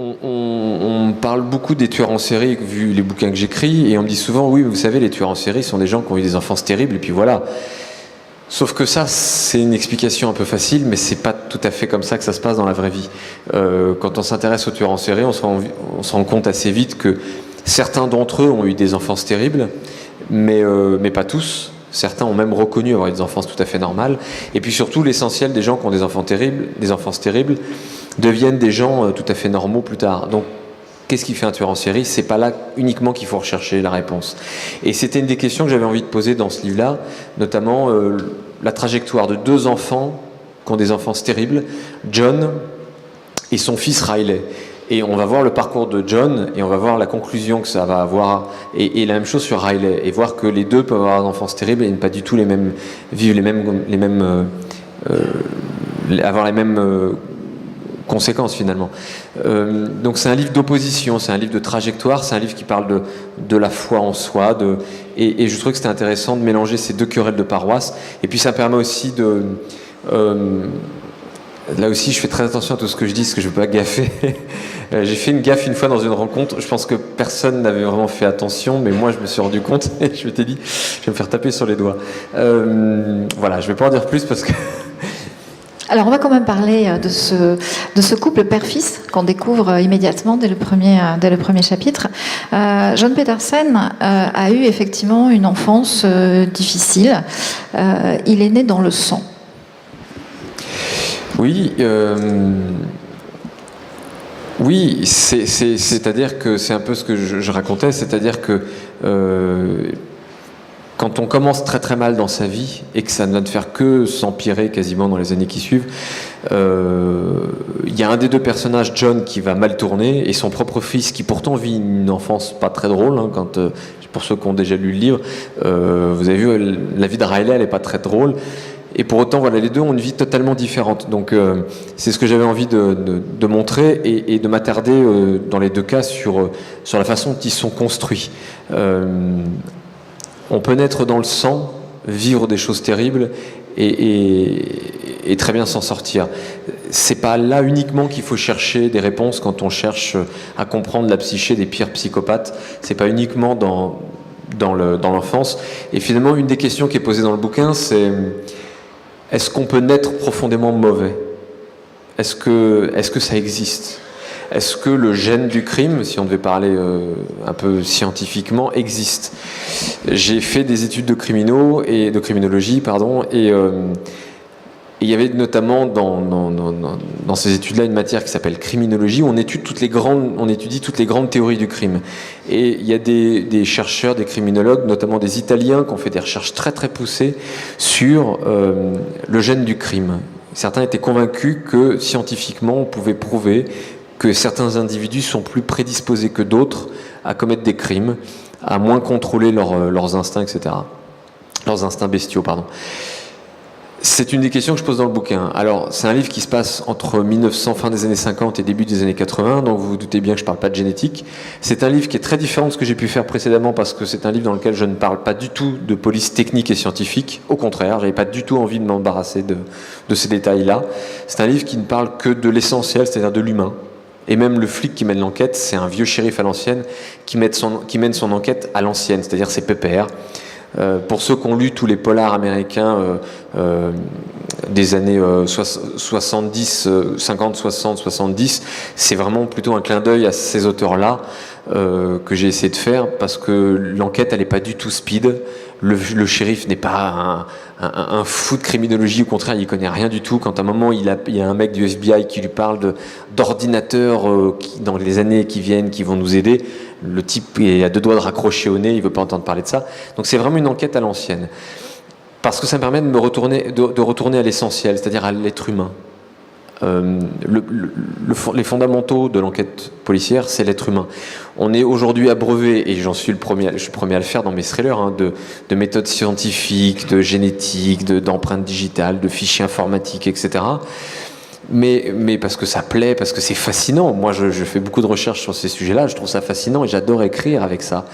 On parle beaucoup des tueurs en série, vu les bouquins que j'écris, et on me dit souvent, oui, mais vous savez, les tueurs en série sont des gens qui ont eu des enfances terribles, et puis voilà. Sauf que ça, c'est une explication un peu facile, mais c'est pas tout à fait comme ça que ça se passe dans la vraie vie. Quand on s'intéresse aux tueurs en série, on se rend compte assez vite que certains d'entre eux ont eu des enfances terribles, mais pas tous. Certains ont même reconnu avoir eu des enfances tout à fait normales. Et puis surtout, l'essentiel des gens qui ont des enfances terribles, deviennent des gens tout à fait normaux plus tard. Donc, qu'est-ce qui fait un tueur en série? C'est pas là uniquement qu'il faut rechercher la réponse. Et c'était une des questions que j'avais envie de poser dans ce livre-là, notamment la trajectoire de deux enfants qui ont des enfances terribles, John et son fils Riley. Et on va voir le parcours de John et on va voir la conclusion que ça va avoir, et la même chose sur Riley, et voir que les deux peuvent avoir des enfances terribles et ne pas du tout avoir les mêmes conséquences finalement. Donc c'est un livre d'opposition, c'est un livre de trajectoire, c'est un livre qui parle de la foi en soi, et je trouvais que c'était intéressant de mélanger ces deux querelles de paroisse, et puis ça permet aussi de... là aussi je fais très attention à tout ce que je dis, parce que je ne veux pas gaffer. J'ai fait une gaffe une fois dans une rencontre, je pense que personne n'avait vraiment fait attention, mais moi je me suis rendu compte, et je m'étais dit, je vais me faire taper sur les doigts. Voilà, je ne vais pas en dire plus parce que... Alors on va quand même parler de ce couple père-fils qu'on découvre immédiatement dès le premier chapitre. John Petersen a eu effectivement une enfance difficile. Il est né dans le sang. Oui, oui, c'est-à-dire que c'est un peu ce que je racontais, c'est-à-dire que quand on commence très très mal dans sa vie et que ça ne va ne faire que s'empirer quasiment dans les années qui suivent, il y a un des deux personnages, John, qui va mal tourner, et son propre fils, qui pourtant vit une enfance pas très drôle, hein, pour ceux qui ont déjà lu le livre, vous avez vu, la vie de Riley, elle n'est pas très drôle. Et pour autant, voilà, les deux ont une vie totalement différente. Donc, c'est ce que j'avais envie de montrer et de m'attarder dans les deux cas sur la façon dont ils sont construits. On peut naître dans le sang, vivre des choses terribles et très bien s'en sortir. C'est pas là uniquement qu'il faut chercher des réponses quand on cherche à comprendre la psyché des pires psychopathes. C'est pas uniquement dans l'enfance. Et finalement, une des questions qui est posée dans le bouquin, c'est: est-ce qu'on peut naître profondément mauvais? Est-ce que ça existe? Est-ce que le gène du crime, si on devait parler un peu scientifiquement, existe? J'ai fait des études de criminologie, et il y avait notamment dans ces études-là une matière qui s'appelle criminologie, où on étudie toutes les grandes théories du crime. Et il y a des chercheurs, des criminologues, notamment des Italiens, qui ont fait des recherches très très poussées sur le gène du crime. Certains étaient convaincus que scientifiquement on pouvait prouver que certains individus sont plus prédisposés que d'autres à commettre des crimes, à moins contrôler leurs instincts, etc. Leurs instincts bestiaux, pardon. C'est une des questions que je pose dans le bouquin. Alors, c'est un livre qui se passe entre 1900, fin des années 50 et début des années 80, donc vous vous doutez bien que je ne parle pas de génétique. C'est un livre qui est très différent de ce que j'ai pu faire précédemment, parce que c'est un livre dans lequel je ne parle pas du tout de police technique et scientifique. Au contraire, je n'avais pas du tout envie de m'embarrasser de ces détails-là. C'est un livre qui ne parle que de l'essentiel, c'est-à-dire de l'humain. Et même le flic qui mène l'enquête, c'est un vieux shérif à l'ancienne qui mène son enquête à l'ancienne, c'est-à-dire c'est PPR. Pour ceux qui ont lu tous les polars américains des années 70, 50, 60, 70, c'est vraiment plutôt un clin d'œil à ces auteurs-là que j'ai essayé de faire, parce que l'enquête, elle n'est pas du tout speed. Le shérif n'est pas un fou de criminologie, au contraire, il ne connaît rien du tout. Quand à un moment, il y a un mec du FBI qui lui parle d'ordinateurs dans les années qui viennent, qui vont nous aider, le type est à deux doigts de raccrocher au nez, il ne veut pas entendre parler de ça. Donc c'est vraiment une enquête à l'ancienne. Parce que ça me permet de retourner à l'essentiel, c'est-à-dire à l'être humain. Les fondamentaux de l'enquête policière, c'est l'être humain. On est aujourd'hui abreuvé, et je suis le premier à le faire dans mes thrillers, hein, de méthodes scientifiques, de génétique, d'empreintes digitales, de fichiers informatiques, etc. Mais parce que ça plaît, parce que c'est fascinant. Moi, je fais beaucoup de recherches sur ces sujets-là, je trouve ça fascinant et j'adore écrire avec ça.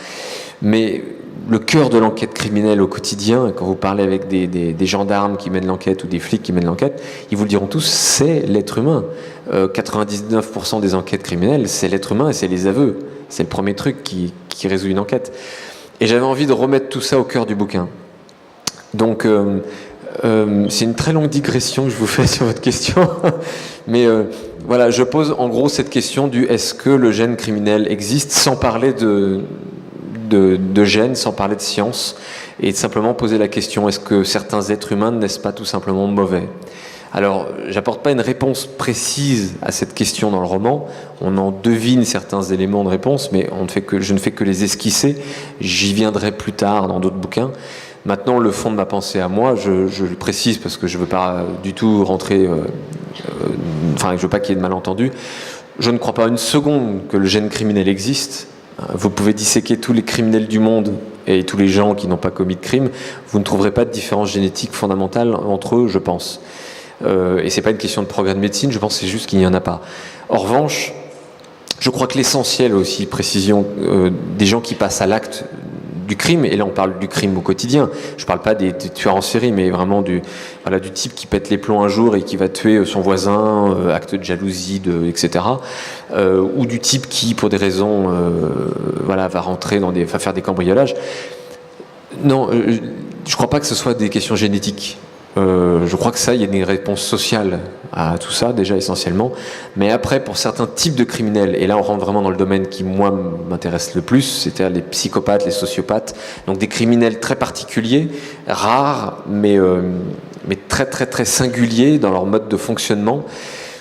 Mais le cœur de l'enquête criminelle au quotidien, quand vous parlez avec des gendarmes qui mènent l'enquête ou des flics qui mènent l'enquête, ils vous le diront tous, c'est l'être humain. 99% des enquêtes criminelles, c'est l'être humain et c'est les aveux. C'est le premier truc qui résout une enquête. Et j'avais envie de remettre tout ça au cœur du bouquin. Donc, c'est une très longue digression que je vous fais sur votre question. Mais voilà, je pose en gros cette question du est-ce que le gène criminel existe, sans parler de gène, sans parler de science, et simplement poser la question, est-ce que certains êtres humains ne naissent pas tout simplement mauvais ? Alors, j'apporte pas une réponse précise à cette question dans le roman, on en devine certains éléments de réponse, mais je ne fais que les esquisser, j'y viendrai plus tard dans d'autres bouquins. Maintenant, le fond de ma pensée à moi, je le précise parce que je veux pas du tout rentrer, je veux pas qu'il y ait de malentendus, je ne crois pas une seconde que le gène criminel existe. Vous pouvez disséquer tous les criminels du monde et tous les gens qui n'ont pas commis de crime, vous ne trouverez pas de différence génétique fondamentale entre eux, je pense. Et c'est pas une question de progrès de médecine, je pense que c'est juste qu'il n'y en a pas. En revanche, je crois que l'essentiel aussi, précision, des gens qui passent à l'acte du crime, et là on parle du crime au quotidien, je parle pas des tueurs en série, mais vraiment du type qui pète les plombs un jour et qui va tuer son voisin, acte de jalousie, etc. Ou du type qui, pour des raisons, va rentrer va faire des cambriolages. Non, je crois pas que ce soit des questions génétiques. Je crois que ça, il y a une réponse sociale à tout ça, déjà essentiellement. Mais après, pour certains types de criminels, et là on rentre vraiment dans le domaine qui, moi, m'intéresse le plus, c'est-à-dire les psychopathes, les sociopathes, donc des criminels très particuliers, rares, mais très très très singuliers dans leur mode de fonctionnement.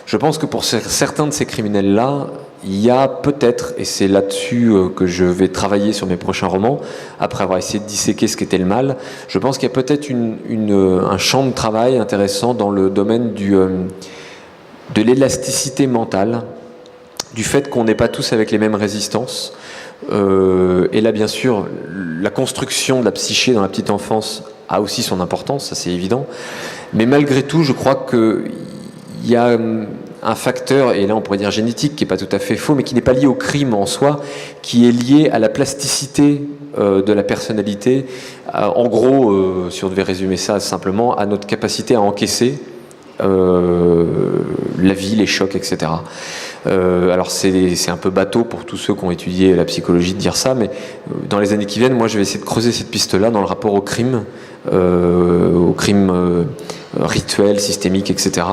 Je pense que pour certains de ces criminels-là, il y a peut-être, et c'est là-dessus que je vais travailler sur mes prochains romans, après avoir essayé de disséquer ce qu'était le mal, je pense qu'il y a peut-être un champ de travail intéressant dans le domaine de l'élasticité mentale, du fait qu'on n'est pas tous avec les mêmes résistances. Et là, bien sûr, la construction de la psyché dans la petite enfance a aussi son importance, ça c'est évident. Mais malgré tout, je crois qu'il y a un facteur, et là on pourrait dire génétique, qui n'est pas tout à fait faux, mais qui n'est pas lié au crime en soi, qui est lié à la plasticité de la personnalité. En gros, si on devait résumer ça simplement, à notre capacité à encaisser la vie, les chocs, etc. Alors c'est un peu bateau pour tous ceux qui ont étudié la psychologie de dire ça, mais dans les années qui viennent, moi je vais essayer de creuser cette piste-là dans le rapport au crime rituel, systémique, etc.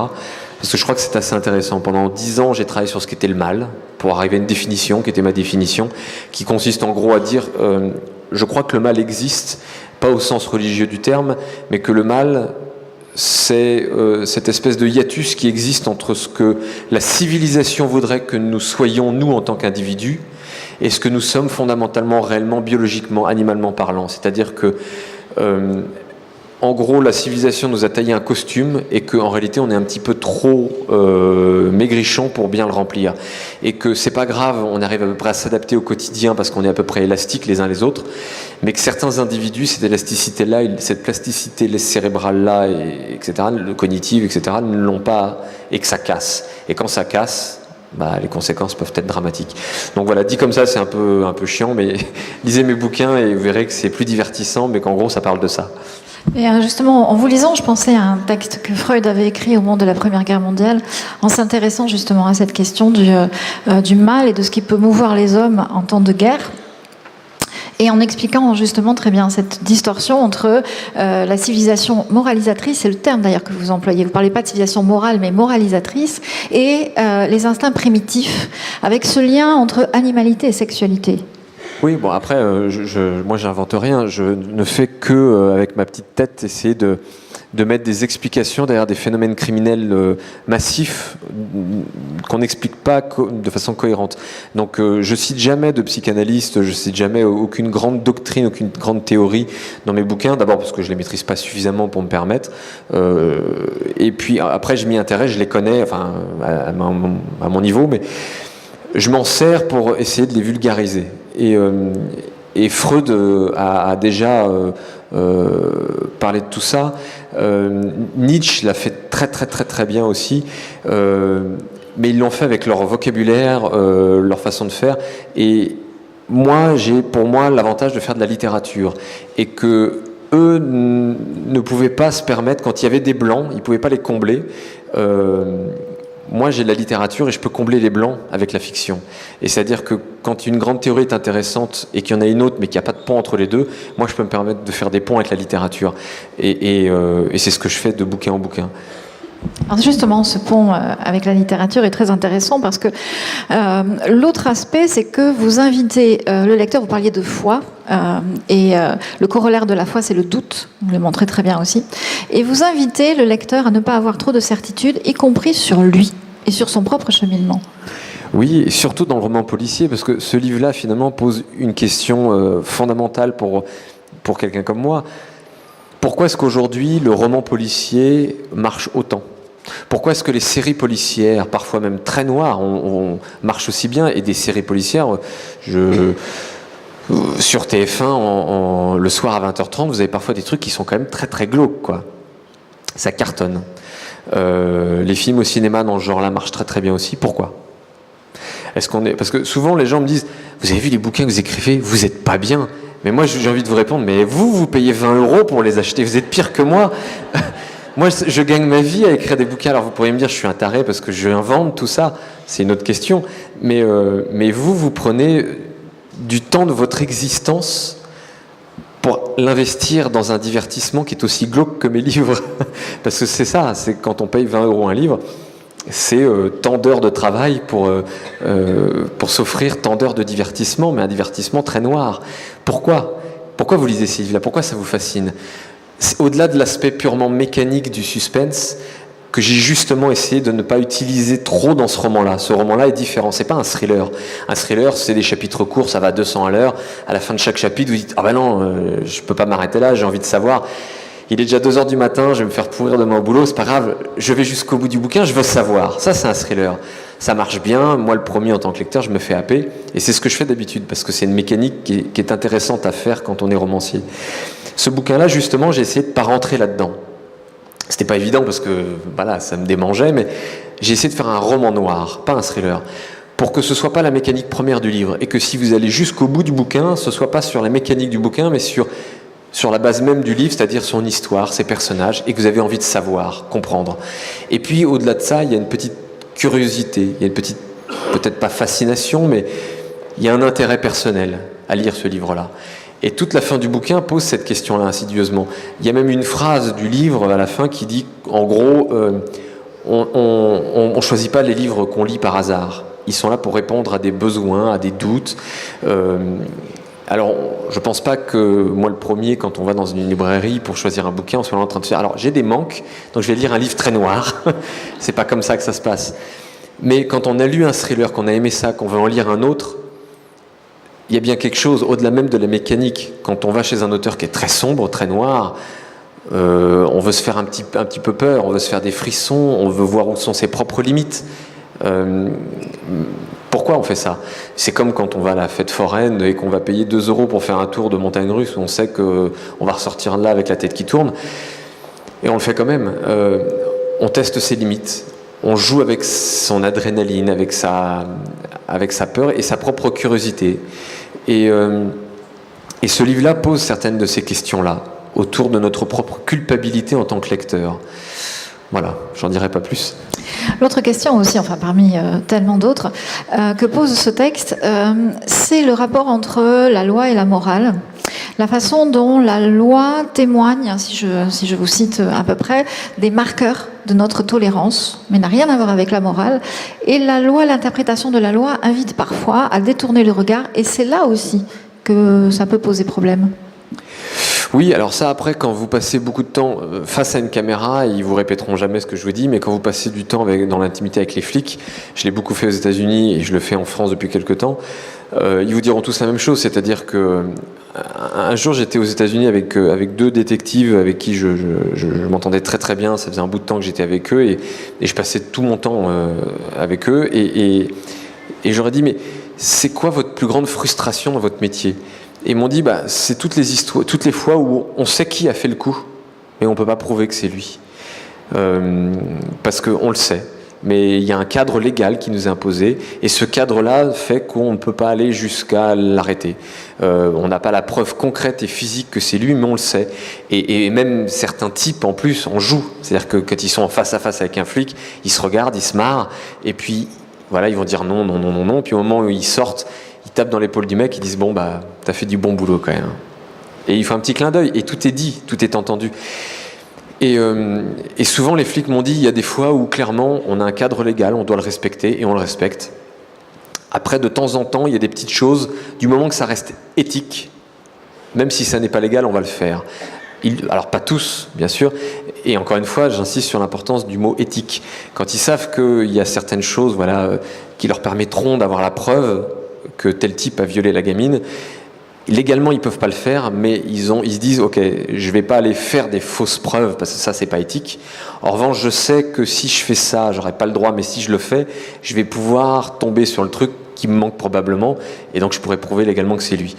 Parce que je crois que c'est assez intéressant. Pendant 10 ans, j'ai travaillé sur ce qu'était le mal, pour arriver à une définition, qui était ma définition, qui consiste en gros à dire, je crois que le mal existe, pas au sens religieux du terme, mais que le mal, c'est cette espèce de hiatus qui existe entre ce que la civilisation voudrait que nous soyons, nous, en tant qu'individus, et ce que nous sommes fondamentalement, réellement, biologiquement, animalement parlant. C'est-à-dire que en gros, la civilisation nous a taillé un costume et qu'en réalité, on est un petit peu trop maigrichon pour bien le remplir. Et que c'est pas grave, on arrive à peu près à s'adapter au quotidien parce qu'on est à peu près élastiques les uns les autres, mais que certains individus, cette élasticité-là, cette plasticité cérébrale-là, etc., cognitive, etc., ne l'ont pas et que ça casse. Et quand ça casse, les conséquences peuvent être dramatiques. Donc voilà, dit comme ça, c'est un peu chiant, mais lisez mes bouquins et vous verrez que c'est plus divertissant, mais qu'en gros, ça parle de ça. Et justement, en vous lisant, je pensais à un texte que Freud avait écrit au moment de la Première Guerre mondiale, en s'intéressant justement à cette question du mal et de ce qui peut mouvoir les hommes en temps de guerre. Et en expliquant justement très bien cette distorsion entre la civilisation moralisatrice, c'est le terme d'ailleurs que vous employez, vous ne parlez pas de civilisation morale mais moralisatrice, et les instincts primitifs, avec ce lien entre animalité et sexualité. Oui, bon après, moi j'invente rien, je ne fais que, avec ma petite tête, essayer de mettre des explications derrière des phénomènes criminels massifs qu'on n'explique pas de façon cohérente. Donc je cite jamais de psychanalyste, je cite jamais aucune grande doctrine, aucune grande théorie dans mes bouquins, d'abord parce que je les maîtrise pas suffisamment pour me permettre, et puis après je m'y intéresse, je les connais, enfin à mon niveau, mais je m'en sers pour essayer de les vulgariser. Et Freud a déjà parlé de tout ça. Nietzsche l'a fait très très très très bien aussi. Mais ils l'ont fait avec leur vocabulaire, leur façon de faire. Et moi, j'ai pour moi l'avantage de faire de la littérature. Et que eux ne pouvaient pas se permettre, quand il y avait des blancs, ils ne pouvaient pas les combler. moi, j'ai de la littérature et je peux combler les blancs avec la fiction. Et c'est-à-dire que quand une grande théorie est intéressante et qu'il y en a une autre, mais qu'il n'y a pas de pont entre les deux, moi, je peux me permettre de faire des ponts avec la littérature. Et c'est ce que je fais de bouquin en bouquin. Alors justement, ce pont avec la littérature est très intéressant parce que l'autre aspect, c'est que vous invitez le lecteur, vous parliez de foi, et le corollaire de la foi, c'est le doute, vous le montrez très bien aussi, et vous invitez le lecteur à ne pas avoir trop de certitudes, y compris sur lui et sur son propre cheminement. Oui, et surtout dans le roman policier, parce que ce livre-là, finalement, pose une question fondamentale pour quelqu'un comme moi. Pourquoi est-ce qu'aujourd'hui, le roman policier marche autant ? Pourquoi est-ce que les séries policières, parfois même très noires, marchent aussi bien? Et des séries policières, sur TF1, le soir à 20h30, vous avez parfois des trucs qui sont quand même très très glauques, quoi. Ça cartonne. Les films au cinéma dans ce genre-là marchent très très bien aussi. Pourquoi? Parce que souvent les gens me disent, vous avez vu les bouquins que vous écrivez, vous n'êtes pas bien. Mais moi j'ai envie de vous répondre, mais vous payez 20 € pour les acheter, vous êtes pire que moi. Moi, je gagne ma vie à écrire des bouquins. Alors, vous pourriez me dire, je suis un taré parce que je invente tout ça. C'est une autre question. Mais vous prenez du temps de votre existence pour l'investir dans un divertissement qui est aussi glauque que mes livres. Parce que c'est ça, c'est quand on paye 20 € un livre, c'est tant d'heures de travail pour s'offrir tant d'heures de divertissement, mais un divertissement très noir. Pourquoi vous lisez ces livres-là? Pourquoi ça vous fascine? Au-delà de l'aspect purement mécanique du suspense, que j'ai justement essayé de ne pas utiliser trop dans ce roman-là. Ce roman-là est différent, c'est pas un thriller. Un thriller, c'est des chapitres courts, ça va à 200 à l'heure. À la fin de chaque chapitre, vous dites « Ah ben non, je peux pas m'arrêter là, j'ai envie de savoir. Il est déjà 2h du matin, je vais me faire pourrir demain au boulot, c'est pas grave, je vais jusqu'au bout du bouquin, je veux savoir. » Ça, c'est un thriller. Ça marche bien, moi le premier en tant que lecteur, je me fais happer. Et c'est ce que je fais d'habitude, parce que c'est une mécanique qui est intéressante à faire quand on est romancier. Ce bouquin-là, justement, j'ai essayé de ne pas rentrer là-dedans. C'était pas évident parce que voilà, ça me démangeait, mais j'ai essayé de faire un roman noir, pas un thriller, pour que ce soit pas la mécanique première du livre, et que si vous allez jusqu'au bout du bouquin, ce soit pas sur la mécanique du bouquin, mais sur la base même du livre, c'est-à-dire son histoire, ses personnages, et que vous avez envie de savoir, comprendre. Et puis, au-delà de ça, il y a une petite curiosité, il y a une petite, peut-être pas fascination, mais il y a un intérêt personnel à lire ce livre-là. Et toute la fin du bouquin pose cette question-là insidieusement. Il y a même une phrase du livre à la fin qui dit, en gros, on choisit pas les livres qu'on lit par hasard. Ils sont là pour répondre à des besoins, à des doutes. Alors, je pense pas que moi le premier, quand on va dans une librairie pour choisir un bouquin, on soit en train de faire. Alors, j'ai des manques, donc je vais lire un livre très noir. C'est pas comme ça que ça se passe. Mais quand on a lu un thriller, qu'on a aimé ça, qu'on veut en lire un autre, il y a bien quelque chose, au-delà même de la mécanique. Quand on va chez un auteur qui est très sombre, très noir, on veut se faire un petit peu peur, on veut se faire des frissons, on veut voir où sont ses propres limites. Pourquoi on fait ça? C'est comme quand on va à la fête foraine et qu'on va payer 2 € pour faire un tour de montagne russe où on sait qu'on va ressortir là avec la tête qui tourne. Et on le fait quand même. On teste ses limites. On joue avec son adrénaline, avec sa peur et sa propre curiosité. Et ce livre-là pose certaines de ces questions-là, autour de notre propre culpabilité en tant que lecteur. Voilà, j'en dirai pas plus. L'autre question aussi, enfin parmi tellement d'autres, que pose ce texte, c'est le rapport entre la loi et la morale. La façon dont la loi témoigne, si je vous cite à peu près, des marqueurs de notre tolérance, mais n'a rien à voir avec la morale. Et la loi, l'interprétation de la loi invite parfois à détourner le regard, et c'est là aussi que ça peut poser problème. Oui, alors ça après, quand vous passez beaucoup de temps face à une caméra, ils vous répéteront jamais ce que je vous dis, mais quand vous passez du temps dans l'intimité avec les flics, je l'ai beaucoup fait aux États-Unis et je le fais en France depuis quelques temps, ils vous diront tous la même chose, c'est-à-dire que un jour j'étais aux États-Unis avec 2 détectives avec qui je m'entendais très très bien, ça faisait un bout de temps que j'étais avec eux et je passais tout mon temps avec eux et j'aurais dit mais c'est quoi votre plus grande frustration dans votre métier? Et ils m'ont dit, c'est toutes les fois où on sait qui a fait le coup, mais on ne peut pas prouver que c'est lui. Parce qu'on le sait. mais il y a un cadre légal qui nous est imposé, et ce cadre-là fait qu'on ne peut pas aller jusqu'à l'arrêter. On n'a pas la preuve concrète et physique que c'est lui, mais on le sait. Et même certains types, en plus, en jouent. C'est-à-dire que quand ils sont en face à face avec un flic, ils se regardent, ils se marrent, et puis voilà, ils vont dire non, non, non, non, non, puis au moment où ils sortent, ils tapent dans l'épaule du mec, ils disent bon, bah, t'as fait du bon boulot quand même. Et il faut un petit clin d'œil, et tout est dit, tout est entendu. Et souvent, les flics m'ont dit, il y a des fois où clairement, on a un cadre légal, on doit le respecter, et on le respecte. Après, de temps en temps, il y a des petites choses, du moment que ça reste éthique, même si ça n'est pas légal, on va le faire. Alors, pas tous, bien sûr, et encore une fois, j'insiste sur l'importance du mot éthique. Quand ils savent qu'il y a certaines choses qui leur permettront d'avoir la preuve que tel type a violé la gamine, légalement, ils ne peuvent pas le faire, mais ils se disent, ok, je ne vais pas aller faire des fausses preuves, parce que ça, c'est pas éthique. En revanche, je sais que si je fais ça, j'aurai pas le droit, mais si je le fais, je vais pouvoir tomber sur le truc qui me manque probablement, et donc je pourrais prouver légalement que c'est lui.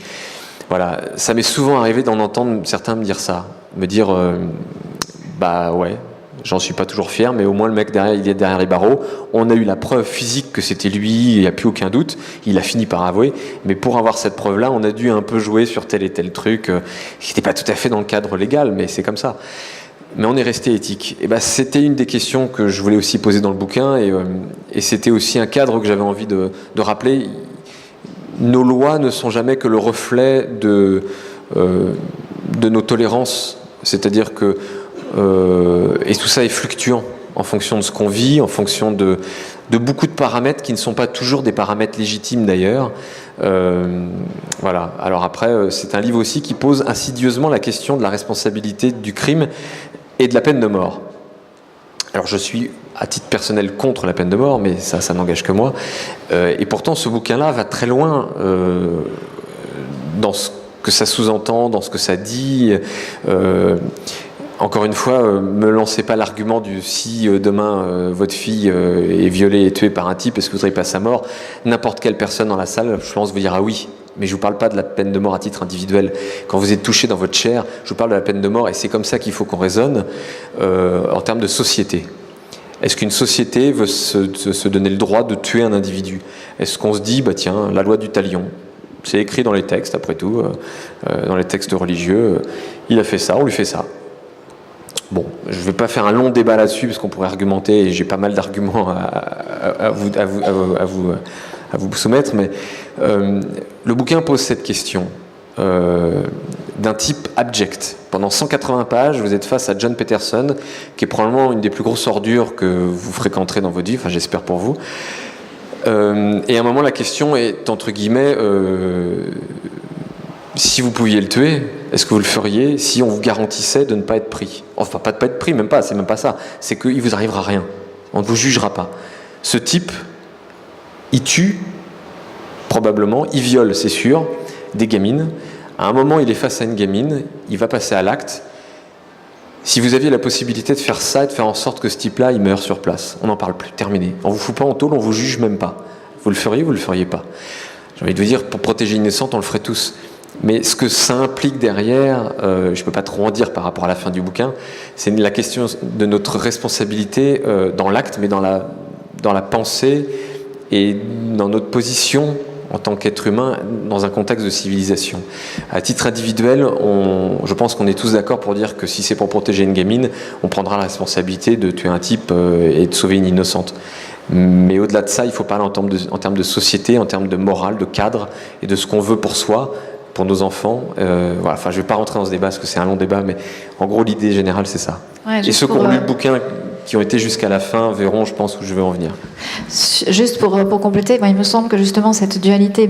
Voilà, ça m'est souvent arrivé d'en entendre certains me dire ça, me dire, bah ouais, j'en suis pas toujours fier, mais au moins le mec derrière, il est derrière les barreaux. On a eu la preuve physique que c'était lui, il n'y a plus aucun doute. Il a fini par avouer. Mais pour avoir cette preuve-là, on a dû un peu jouer sur tel et tel truc qui n'était pas tout à fait dans le cadre légal, mais c'est comme ça. Mais on est resté éthique. Et ben, c'était une des questions que je voulais aussi poser dans le bouquin, et c'était aussi un cadre que j'avais envie de rappeler. Nos lois ne sont jamais que le reflet de nos tolérances. C'est-à-dire que et tout ça est fluctuant en fonction de ce qu'on vit, en fonction de beaucoup de paramètres qui ne sont pas toujours des paramètres légitimes d'ailleurs. Voilà. Alors après, c'est un livre aussi qui pose insidieusement la question de la responsabilité du crime et de la peine de mort. Alors je suis à titre personnel contre la peine de mort, mais ça n'engage que moi. Et pourtant, ce bouquin-là va très loin dans ce que ça sous-entend, dans ce que ça dit. Encore une fois, me lancez pas l'argument du si demain votre fille est violée et tuée par un type, est-ce que vous voudrez pas sa mort? N'importe quelle personne dans la salle, je pense, vous dira oui. Mais je vous parle pas de la peine de mort à titre individuel. Quand vous êtes touché dans votre chair, je vous parle de la peine de mort, et c'est comme ça qu'il faut qu'on raisonne en termes de société. Est-ce qu'une société veut se donner le droit de tuer un individu? Est-ce qu'on se dit, bah tiens, la loi du talion, c'est écrit dans les textes, après tout, dans les textes religieux, il a fait ça, on lui fait ça. Bon, je ne vais pas faire un long débat là-dessus parce qu'on pourrait argumenter, et j'ai pas mal d'arguments à vous soumettre, mais le bouquin pose cette question d'un type abject. Pendant 180 pages, vous êtes face à John Peterson, qui est probablement une des plus grosses ordures que vous fréquenterez dans votre vie, enfin j'espère pour vous. Et à un moment, la question est, entre guillemets, si vous pouviez le tuer, est-ce que vous le feriez si on vous garantissait de ne pas être pris? Enfin, pas de pas être pris, même pas, c'est même pas ça. C'est qu'il vous arrivera rien. On ne vous jugera pas. Ce type, il tue, probablement, il viole, c'est sûr, des gamines. À un moment, il est face à une gamine, il va passer à l'acte. Si vous aviez la possibilité de faire ça et de faire en sorte que ce type-là, il meure sur place, on n'en parle plus, terminé. On vous fout pas en tôle, on vous juge même pas. Vous le feriez ou vous le feriez pas? J'ai envie de vous dire, pour protéger une innocente, on le ferait tous. Mais ce que ça implique derrière, je ne peux pas trop en dire par rapport à la fin du bouquin, c'est la question de notre responsabilité dans l'acte, mais dans la pensée et dans notre position en tant qu'être humain dans un contexte de civilisation. À titre individuel, je pense qu'on est tous d'accord pour dire que si c'est pour protéger une gamine, on prendra la responsabilité de tuer un type et de sauver une innocente. Mais au-delà de ça, il faut parler en termes de société, en termes de morale, de cadre et de ce qu'on veut pour soi, pour nos enfants. Voilà. Enfin, je ne vais pas rentrer dans ce débat parce que c'est un long débat, mais en gros, l'idée générale, c'est ça. Ouais, et ceux qui ont lu le bouquin, qui ont été jusqu'à la fin, verront, je pense, où je vais en venir. Juste pour compléter, il me semble que justement cette dualité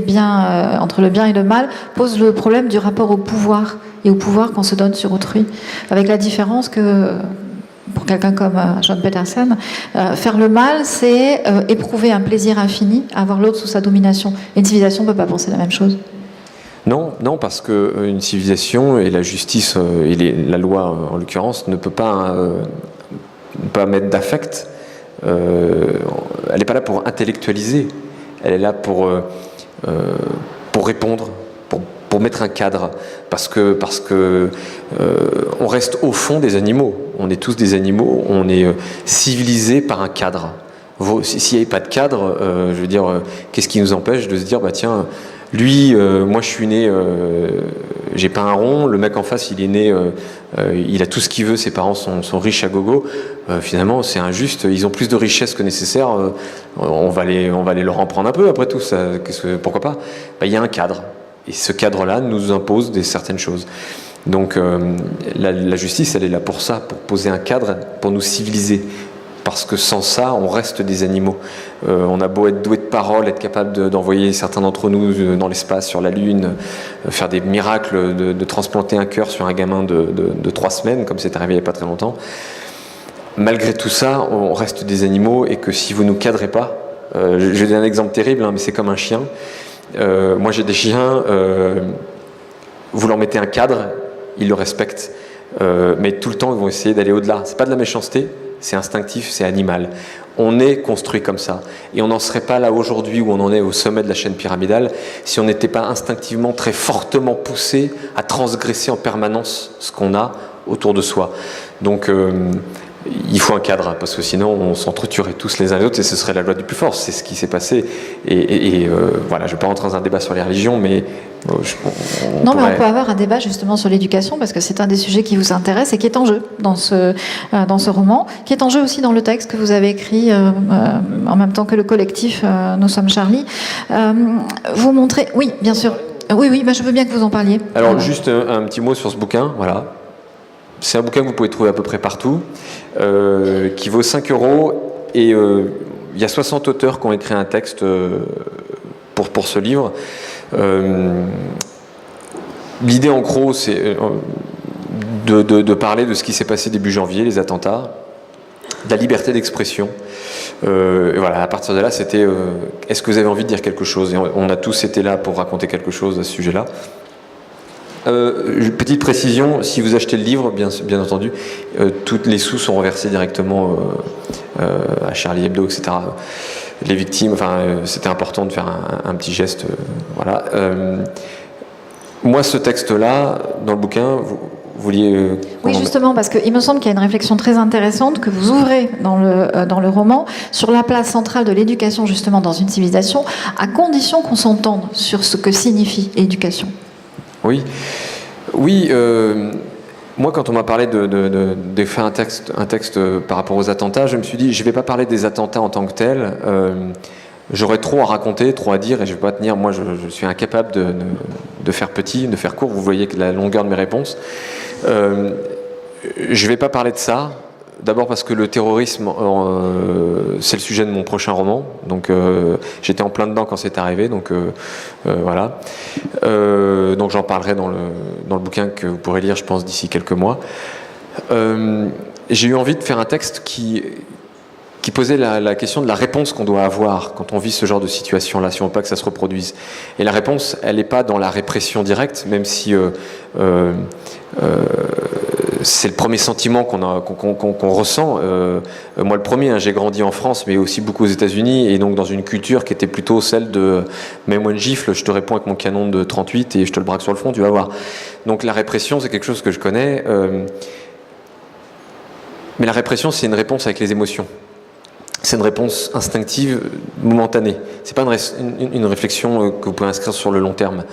entre le bien et le mal pose le problème du rapport au pouvoir et au pouvoir qu'on se donne sur autrui, avec la différence que pour quelqu'un comme John Peterson, faire le mal, c'est éprouver un plaisir infini, avoir l'autre sous sa domination. Et une civilisation ne peut pas penser la même chose. Non, parce qu'une civilisation et la justice et la loi en l'occurrence ne peut pas mettre d'affect. Elle n'est pas là pour intellectualiser. Elle est là pour répondre, pour mettre un cadre, parce que on reste au fond des animaux. On est tous des animaux. On est civilisés par un cadre. s'il n'y avait pas de cadre, je veux dire, qu'est-ce qui nous empêche de se dire, bah tiens, lui, moi je suis né, j'ai pas un rond, le mec en face il est né, il a tout ce qu'il veut, ses parents sont riches à gogo, finalement c'est injuste, ils ont plus de richesse que nécessaire, on va aller leur en prendre un peu après tout, pourquoi pas? Bah, il y a un cadre, et ce cadre-là nous impose certaines choses. Donc la justice, elle est là pour ça, pour poser un cadre, pour nous civiliser. Parce que sans ça, on reste des animaux. On a beau être doué de parole, être capable d'envoyer certains d'entre nous dans l'espace, sur la Lune, faire des miracles, de transplanter un cœur sur un gamin de 3 semaines, comme c'est arrivé il n'y a pas très longtemps. Malgré tout ça, on reste des animaux et que si vous ne nous cadrez pas, je vais donner un exemple terrible, hein, mais c'est comme un chien. Moi j'ai des chiens, vous leur mettez un cadre, ils le respectent, mais tout le temps ils vont essayer d'aller au-delà. C'est pas de la méchanceté, c'est instinctif, c'est animal. On est construit comme ça. Et on n'en serait pas là aujourd'hui où on en est au sommet de la chaîne pyramidale si on n'était pas instinctivement très fortement poussé à transgresser en permanence ce qu'on a autour de soi. Donc il faut un cadre, parce que sinon on s'entretuerait tous les uns les autres et ce serait la loi du plus fort. C'est ce qui s'est passé. Et voilà, je ne vais pas rentrer dans un débat sur les religions, mais mais on peut avoir un débat justement sur l'éducation, parce que c'est un des sujets qui vous intéresse et qui est en jeu dans ce roman, qui est en jeu aussi dans le texte que vous avez écrit en même temps que le collectif Nous sommes Charlie. Vous montrez... Oui, bien sûr. Oui, je veux bien que vous en parliez. Alors, juste un petit mot sur ce bouquin, voilà. C'est un bouquin que vous pouvez trouver à peu près partout, qui vaut 5 €, et il y a 60 auteurs qui ont écrit un texte pour ce livre. L'idée en gros c'est de parler de ce qui s'est passé début janvier, les attentats, de la liberté d'expression. Et voilà, à partir de là c'était est-ce que vous avez envie de dire quelque chose, et on a tous été là pour raconter quelque chose à ce sujet-là. Petite précision, si vous achetez le livre, bien entendu, tous les sous sont reversés directement à Charlie Hebdo, etc. Les victimes, enfin, c'était important de faire un petit geste, voilà. Moi, ce texte-là, dans le bouquin, vous vouliez... Oui, justement, parce qu'il me semble qu'il y a une réflexion très intéressante que vous ouvrez dans le roman sur la place centrale de l'éducation, justement, dans une civilisation, à condition qu'on s'entende sur ce que signifie l'éducation. Oui. Moi, quand on m'a parlé de faire un texte par rapport aux attentats, je me suis dit, je ne vais pas parler des attentats en tant que tels. J'aurais trop à raconter, trop à dire, et je ne vais pas tenir. Moi, je suis incapable de faire petit, de faire court. Vous voyez que la longueur de mes réponses. Je ne vais pas parler de ça. D'abord parce que le terrorisme, c'est le sujet de mon prochain roman. Donc j'étais en plein dedans quand c'est arrivé. Donc voilà. Donc j'en parlerai dans le bouquin que vous pourrez lire, je pense, d'ici quelques mois. J'ai eu envie de faire un texte qui posait la question de la réponse qu'on doit avoir quand on vit ce genre de situation-là, si on ne veut pas que ça se reproduise. Et la réponse, elle n'est pas dans la répression directe, même si c'est le premier sentiment qu'on ressent. Moi, le premier, hein, j'ai grandi en France, mais aussi beaucoup aux États-Unis, et donc dans une culture qui était plutôt celle de « mets-moi une gifle, je te réponds avec mon canon de 38 et je te le braque sur le front, tu vas voir ». Donc la répression, c'est quelque chose que je connais. Mais la répression, c'est une réponse avec les émotions. C'est une réponse instinctive, momentanée. C'est pas une réflexion que vous pouvez inscrire sur le long terme.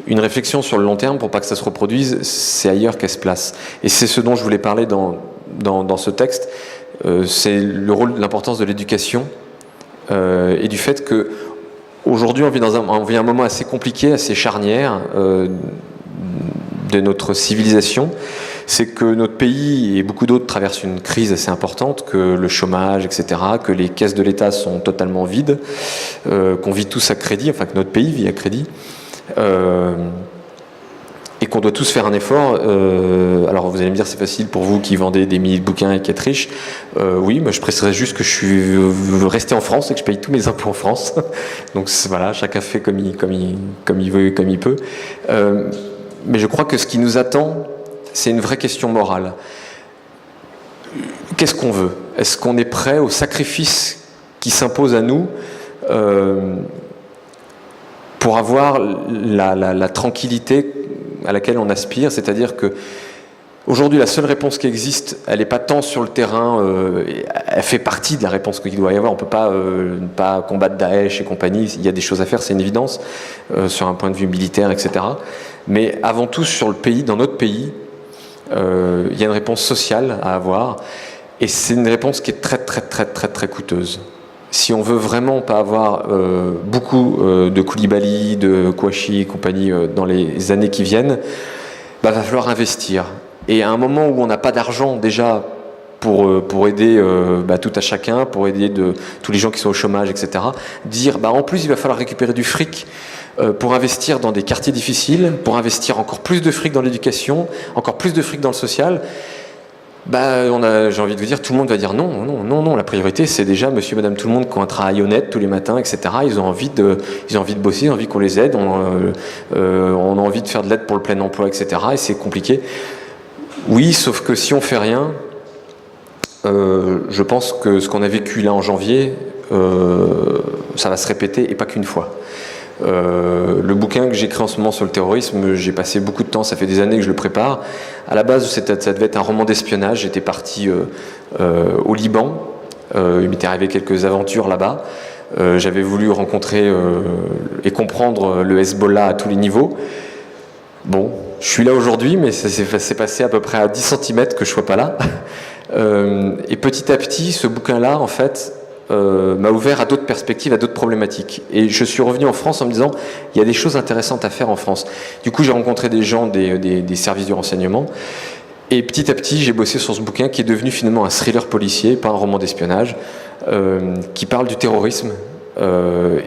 Une réflexion sur le long terme, pour pas que ça se reproduise, c'est ailleurs qu'elle se place. Et c'est ce dont je voulais parler dans ce texte. C'est le rôle, l'importance de l'éducation et du fait que aujourd'hui on vit un moment assez compliqué, assez charnière de notre civilisation. C'est que notre pays et beaucoup d'autres traversent une crise assez importante, que le chômage, etc., que les caisses de l'État sont totalement vides, qu'on vit tous à crédit, enfin que notre pays vit à crédit, et qu'on doit tous faire un effort. Alors vous allez me dire, c'est facile pour vous qui vendez des milliers de bouquins et qui êtes riches. Oui, mais je préciserais juste que je suis resté en France et que je paye tous mes impôts en France. Donc voilà, chacun fait comme il veut et comme il peut. Mais je crois que ce qui nous attend, c'est une vraie question morale. Qu'est-ce qu'on veut? Est-ce qu'on est prêt au sacrifice qui s'impose à nous pour avoir la tranquillité à laquelle on aspire? C'est-à-dire que Aujourd'hui, la seule réponse qui existe, elle n'est pas tant sur le terrain, elle fait partie de la réponse qu'il doit y avoir. On ne peut pas ne pas combattre Daesh et compagnie, il y a des choses à faire, c'est une évidence, sur un point de vue militaire, etc. Mais avant tout, sur le pays, dans notre pays, il y a une réponse sociale à avoir, et c'est une réponse qui est très, très, très, très, très coûteuse. Si on veut vraiment pas avoir beaucoup de Koulibaly, de Kouachi et compagnie dans les années qui viennent, va falloir investir. Et à un moment où on n'a pas d'argent déjà pour aider tout à chacun, pour aider tous les gens qui sont au chômage, etc., dire en plus il va falloir récupérer du fric pour investir dans des quartiers difficiles, pour investir encore plus de fric dans l'éducation, encore plus de fric dans le social. J'ai envie de vous dire, tout le monde va dire non, la priorité c'est déjà monsieur, madame, tout le monde qui ont un travail honnête tous les matins, etc. Ils ont envie de bosser, ils ont envie qu'on les aide, on a envie de faire de l'aide pour le plein emploi, etc. Et c'est compliqué. Oui, sauf que si on fait rien, je pense que ce qu'on a vécu là en janvier, ça va se répéter, et pas qu'une fois. Le bouquin que j'écris en ce moment sur le terrorisme, j'ai passé beaucoup de temps, ça fait des années que je le prépare. À la base, ça devait être un roman d'espionnage. J'étais parti au Liban, il m'était arrivé quelques aventures là-bas. J'avais voulu rencontrer et comprendre le Hezbollah à tous les niveaux. Bon, je suis là aujourd'hui, mais ça s'est passé à peu près à 10 cm que je sois pas là. Et petit à petit, ce bouquin-là, en fait, m'a ouvert à d'autres perspectives, à d'autres problématiques. Et je suis revenu en France en me disant, il y a des choses intéressantes à faire en France. Du coup, j'ai rencontré des gens des services du renseignement. Et petit à petit, j'ai bossé sur ce bouquin qui est devenu finalement un thriller policier, pas un roman d'espionnage, qui parle du terrorisme.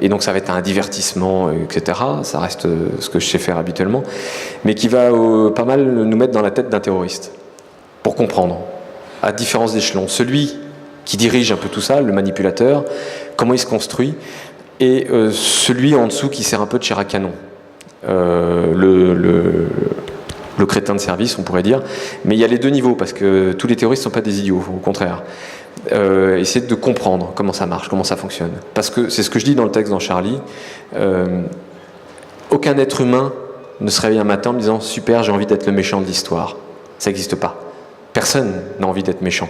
Et donc ça va être un divertissement, etc. Ça reste ce que je sais faire habituellement. Mais qui va pas mal nous mettre dans la tête d'un terroriste. Pour comprendre, à différents échelons. Celui qui dirige un peu tout ça, le manipulateur, comment il se construit, et celui en dessous qui sert un peu de chair à canon. Le crétin de service, on pourrait dire. Mais il y a les deux niveaux, parce que tous les terroristes ne sont pas des idiots, au contraire. Essayer de comprendre comment ça marche, comment ça fonctionne. Parce que c'est ce que je dis dans le texte dans Charlie, aucun être humain ne se réveille un matin en me disant « Super, j'ai envie d'être le méchant de l'histoire ». Ça n'existe pas. Personne n'a envie d'être méchant,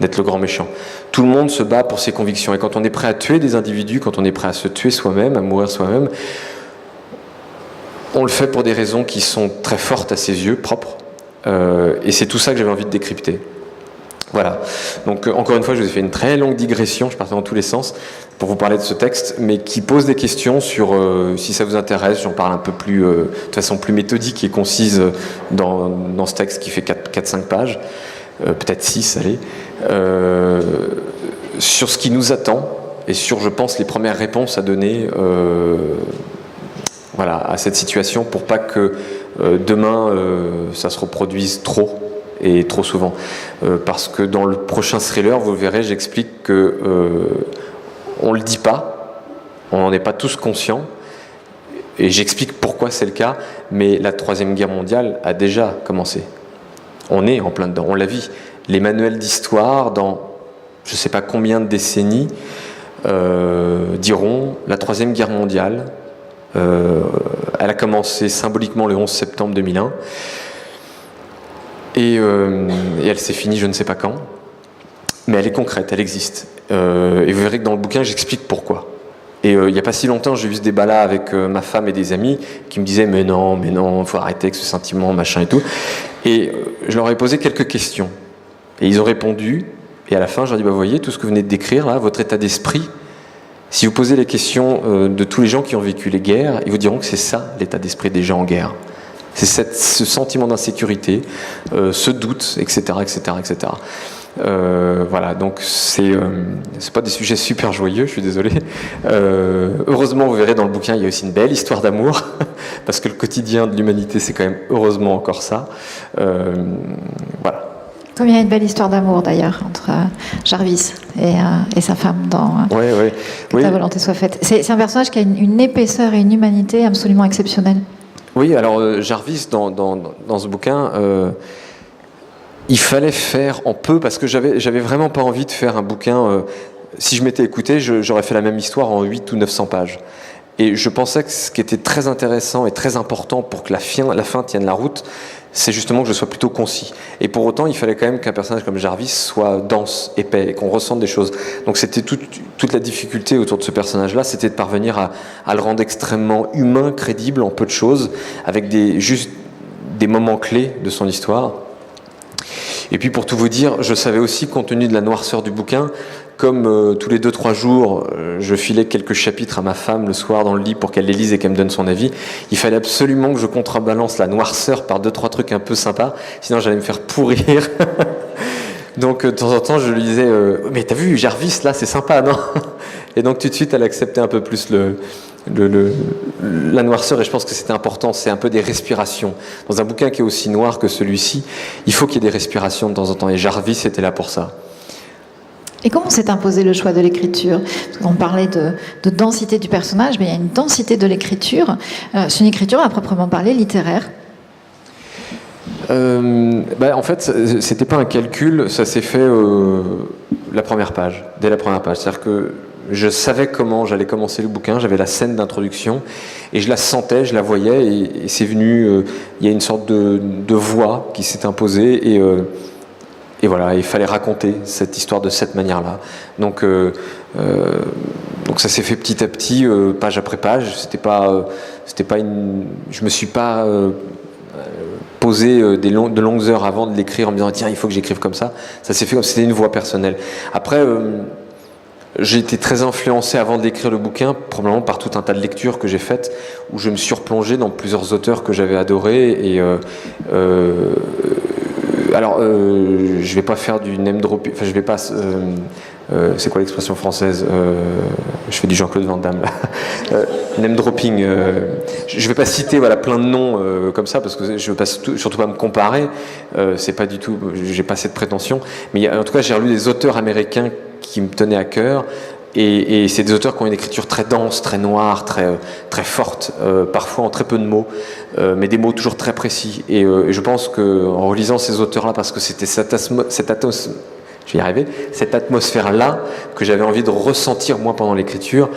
d'être le grand méchant. Tout le monde se bat pour ses convictions. Et quand on est prêt à tuer des individus, quand on est prêt à se tuer soi-même, à mourir soi-même, on le fait pour des raisons qui sont très fortes à ses yeux, propres. Et c'est tout ça que j'avais envie de décrypter. Voilà. Donc encore une fois, je vous ai fait une très longue digression, je partais dans tous les sens, pour vous parler de ce texte, mais qui pose des questions sur, si ça vous intéresse, j'en parle un peu plus, de façon plus méthodique et concise dans ce texte qui fait 4-5 pages, peut-être 6, allez, sur ce qui nous attend, et sur, je pense, les premières réponses à donner à cette situation, pour pas que demain, ça se reproduise trop, et trop souvent. Parce que dans le prochain thriller, vous le verrez, j'explique que on le dit pas, on n'en est pas tous conscients, et j'explique pourquoi c'est le cas, mais la Troisième Guerre mondiale a déjà commencé. On est en plein dedans, on l'a vu. Les manuels d'histoire, dans je ne sais pas combien de décennies, diront la Troisième Guerre mondiale, elle a commencé symboliquement le 11 septembre 2001, et elle s'est finie je ne sais pas quand, mais elle est concrète, elle existe. Et vous verrez que dans le bouquin, j'explique pourquoi. Et il n'y a pas si longtemps, j'ai eu ce débat-là avec ma femme et des amis qui me disaient « mais non, il faut arrêter avec ce sentiment, machin et tout ». Et je leur ai posé quelques questions. Et ils ont répondu, et à la fin, je leur ai dit « vous voyez, tout ce que vous venez de décrire, là, votre état d'esprit, si vous posez les questions de tous les gens qui ont vécu les guerres, ils vous diront que c'est ça, l'état d'esprit des gens en guerre. C'est ce sentiment d'insécurité, ce doute, etc., etc., etc. Voilà, donc c'est pas des sujets super joyeux, je suis désolé. Heureusement, vous verrez dans le bouquin, il y a aussi une belle histoire d'amour, parce que le quotidien de l'humanité, c'est quand même heureusement encore ça. Voilà. Comme il y a une belle histoire d'amour d'ailleurs entre Jarvis et sa femme dans Que ta volonté soit faite. C'est un personnage qui a une épaisseur et une humanité absolument exceptionnelle. Oui, alors Jarvis, dans ce bouquin, il fallait faire en peu, parce que j'avais vraiment pas envie de faire un bouquin. Si je m'étais écouté, j'aurais fait la même histoire en 800 ou 900 pages. Et je pensais que ce qui était très intéressant et très important pour que la fin tienne la route, c'est justement que je sois plutôt concis. Et pour autant, il fallait quand même qu'un personnage comme Jarvis soit dense, épais, et qu'on ressente des choses. Donc c'était toute la difficulté autour de ce personnage-là, c'était de parvenir à le rendre extrêmement humain, crédible en peu de choses, avec juste des moments clés de son histoire. Et puis pour tout vous dire, je savais aussi, compte tenu de la noirceur du bouquin, comme tous les 2-3 jours, je filais quelques chapitres à ma femme le soir dans le lit pour qu'elle les lise et qu'elle me donne son avis, il fallait absolument que je contrebalance la noirceur par 2-3 trucs un peu sympas, sinon j'allais me faire pourrir. Donc de temps en temps, je lui disais mais t'as vu Jarvis là, c'est sympa, non? Et donc tout de suite, elle acceptait un peu plus la noirceur, et je pense que c'était important. C'est un peu des respirations. Dans un bouquin qui est aussi noir que celui-ci, il faut qu'il y ait des respirations de temps en temps, et Jarvis était là pour ça. Et comment s'est imposé le choix de l'écriture? On parlait de densité du personnage, mais il y a une densité de l'écriture. C'est une écriture à proprement parler littéraire. En fait, c'était pas un calcul, ça s'est fait dès la première page. C'est-à-dire que je savais comment j'allais commencer le bouquin, j'avais la scène d'introduction, et je la sentais, je la voyais, et c'est venu, il y a une sorte de voix qui s'est imposée, et voilà, il fallait raconter cette histoire de cette manière-là. Donc ça s'est fait petit à petit, page après page. Je me suis pas posé de longues heures avant de l'écrire en me disant tiens, il faut que j'écrive comme ça. Ça s'est fait comme si c'était une voix personnelle. Après, j'ai été très influencé avant d'écrire le bouquin, probablement par tout un tas de lectures que j'ai faites, où je me suis replongé dans plusieurs auteurs que j'avais adorés, et je vais pas faire du name dropping, enfin je vais pas, c'est quoi l'expression française, je fais du Jean-Claude Van Damme là. Name dropping, je vais pas citer plein de noms comme ça, parce que je veux pas, surtout pas me comparer, c'est pas du tout, j'ai pas cette prétention, mais en tout cas j'ai relu des auteurs américains qui me tenaient à cœur. Et c'est des auteurs qui ont une écriture très dense, très noire, très forte, parfois en très peu de mots, mais des mots toujours très précis. Et je pense qu'en relisant ces auteurs-là, parce que c'était cette atmosphère-là que j'avais envie de ressentir moi pendant l'écriture,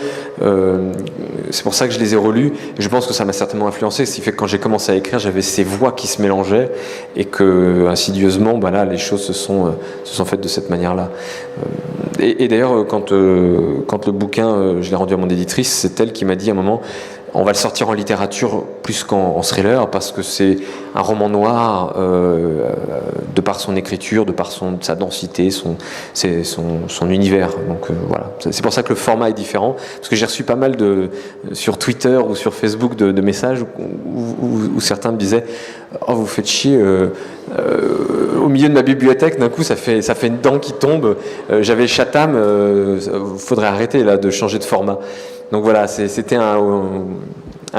c'est pour ça que je les ai relus. Et je pense que ça m'a certainement influencé, ce qui fait que quand j'ai commencé à écrire, j'avais ces voix qui se mélangeaient, et que insidieusement, les choses se sont faites de cette manière-là. Et d'ailleurs, quand le bouquin, je l'ai rendu à mon éditrice, c'est elle qui m'a dit à un moment, on va le sortir en littérature plus qu'en thriller, parce que c'est un roman noir, de par son écriture, de par sa densité, son univers. Donc voilà, c'est pour ça que le format est différent, parce que j'ai reçu pas mal sur Twitter ou sur Facebook de messages où certains me disaient « Oh, vous faites chier, au milieu de ma bibliothèque, d'un coup ça fait une dent qui tombe, j'avais Chatham, faudrait arrêter là de changer de format ». Donc voilà, c'était un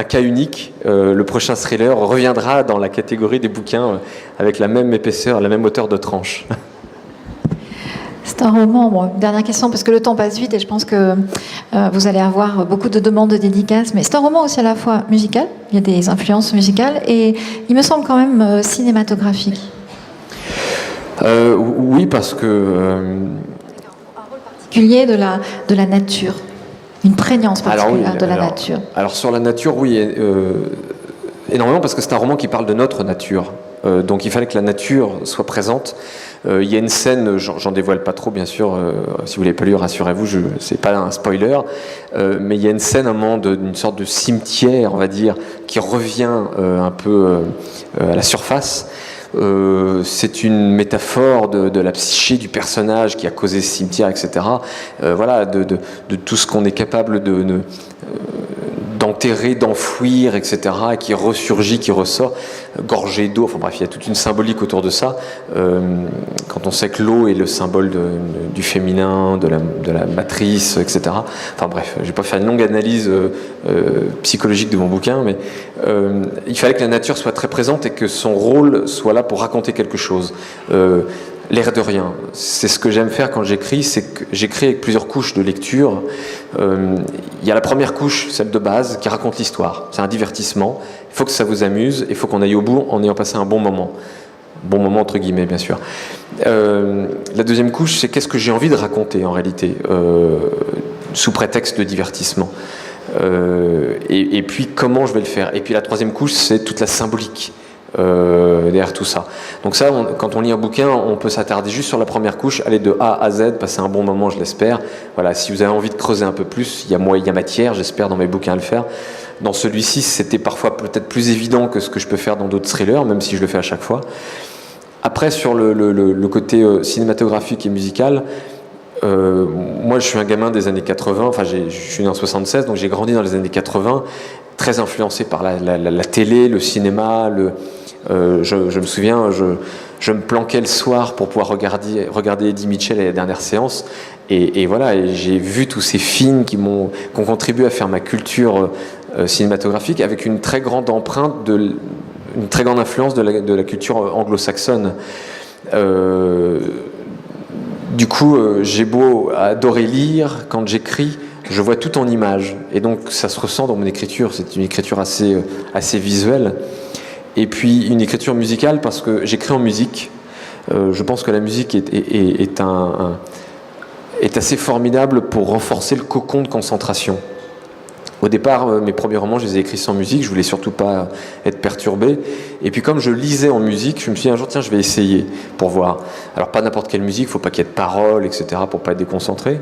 cas unique. Le prochain thriller reviendra dans la catégorie des bouquins avec la même épaisseur, la même hauteur de tranche. C'est un roman, dernière question, parce que le temps passe vite et je pense que vous allez avoir beaucoup de demandes de dédicaces, mais c'est un roman aussi à la fois musical, il y a des influences musicales, et il me semble quand même cinématographique. Oui, parce que... un rôle particulier de la nature. Une prégnance particulière de la nature. Alors sur la nature, oui, énormément, parce que c'est un roman qui parle de notre nature. Donc il fallait que la nature soit présente. Il y a une scène, j'en dévoile pas trop bien sûr, si vous l'avez pas lu, rassurez-vous, c'est pas un spoiler, mais il y a une scène à un moment d'une sorte de cimetière, on va dire, qui revient un peu à la surface. C'est une métaphore de la psyché du personnage qui a causé ce cimetière, etc. Voilà, de tout ce qu'on est capable d'enterrer, d'enfouir, etc., et qui ressurgit, qui ressort, gorgé d'eau. Enfin bref, il y a toute une symbolique autour de ça. Quand on sait que l'eau est le symbole du féminin, de la matrice, etc. Enfin bref, je ne vais pas faire une longue analyse psychologique de mon bouquin, mais il fallait que la nature soit très présente et que son rôle soit là pour raconter quelque chose. L'air de rien, c'est ce que j'aime faire quand j'écris, c'est que j'écris avec plusieurs couches de lecture. Il y a la première couche, celle de base, qui raconte l'histoire. C'est un divertissement, il faut que ça vous amuse, il faut qu'on aille au bout en ayant passé un bon moment. Bon moment entre guillemets, bien sûr. La deuxième couche, c'est qu'est-ce que j'ai envie de raconter en réalité, sous prétexte de divertissement. Et puis comment je vais le faire. Et puis la troisième couche, c'est toute la symbolique. derrière tout ça. Donc ça, quand on lit un bouquin, on peut s'attarder juste sur la première couche, aller de A à Z, passer un bon moment, je l'espère. Voilà, si vous avez envie de creuser un peu plus, il y a matière, j'espère, dans mes bouquins à le faire. Dans celui-ci, c'était parfois peut-être plus évident que ce que je peux faire dans d'autres thrillers, même si je le fais à chaque fois. Après, sur le côté cinématographique et musical, moi je suis un gamin des années 80, enfin je suis né en 76, donc j'ai grandi dans les années 80, très influencé par la télé, le cinéma, je me souviens, je me planquais le soir pour pouvoir regarder Eddie Mitchell à la dernière séance, et voilà, et j'ai vu tous ces films qui ont contribué à faire ma culture cinématographique, avec une très grande empreinte, une très grande influence de la culture anglo-saxonne. Du coup, j'ai beau adorer lire, quand j'écris, je vois tout en images. Et donc, ça se ressent dans mon écriture. C'est une écriture assez visuelle. Et puis, une écriture musicale, parce que j'écris en musique. Je pense que la musique est assez formidable pour renforcer le cocon de concentration. Au départ, mes premiers romans, je les ai écrits sans musique, je voulais surtout pas être perturbé. Et puis comme je lisais en musique, je me suis dit un jour, tiens, je vais essayer pour voir. Alors pas n'importe quelle musique, il faut pas qu'il y ait de paroles, etc., pour pas être déconcentré.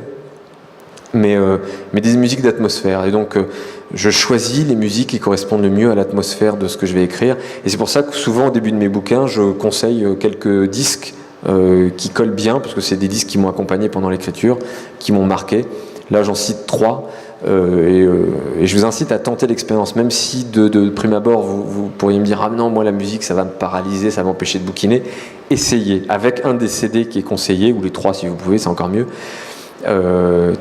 Mais des musiques d'atmosphère. Et donc, je choisis les musiques qui correspondent le mieux à l'atmosphère de ce que je vais écrire. Et c'est pour ça que souvent, au début de mes bouquins, je conseille quelques disques qui collent bien, parce que c'est des disques qui m'ont accompagné pendant l'écriture, qui m'ont marqué. Là, j'en cite 3. Et je vous incite à tenter l'expérience, même si de prime abord vous pourriez me dire ah non, moi la musique ça va me paralyser, ça va m'empêcher de bouquiner. Essayez avec un des CD qui est conseillé, ou les 3 si vous pouvez, c'est encore mieux.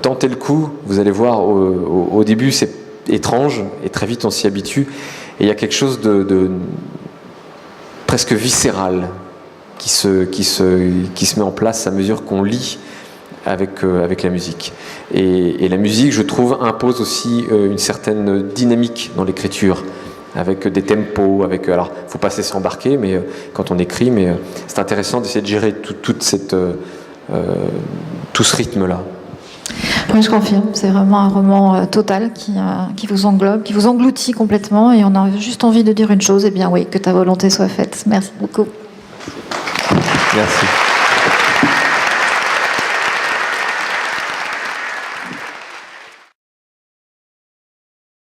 Tentez le coup, vous allez voir, au début c'est étrange et très vite on s'y habitue, et il y a quelque chose de presque viscéral qui se met en place à mesure qu'on lit avec la musique. Et la musique, je trouve, impose aussi une certaine dynamique dans l'écriture, avec des tempos, alors faut pas se laisser embarquer, mais quand on écrit, mais c'est intéressant d'essayer de gérer tout ce rythme-là. Oui, je confirme, c'est vraiment un roman total qui vous englobe, qui vous engloutit complètement, et on a juste envie de dire une chose, eh bien oui, que ta volonté soit faite. Merci beaucoup. Merci.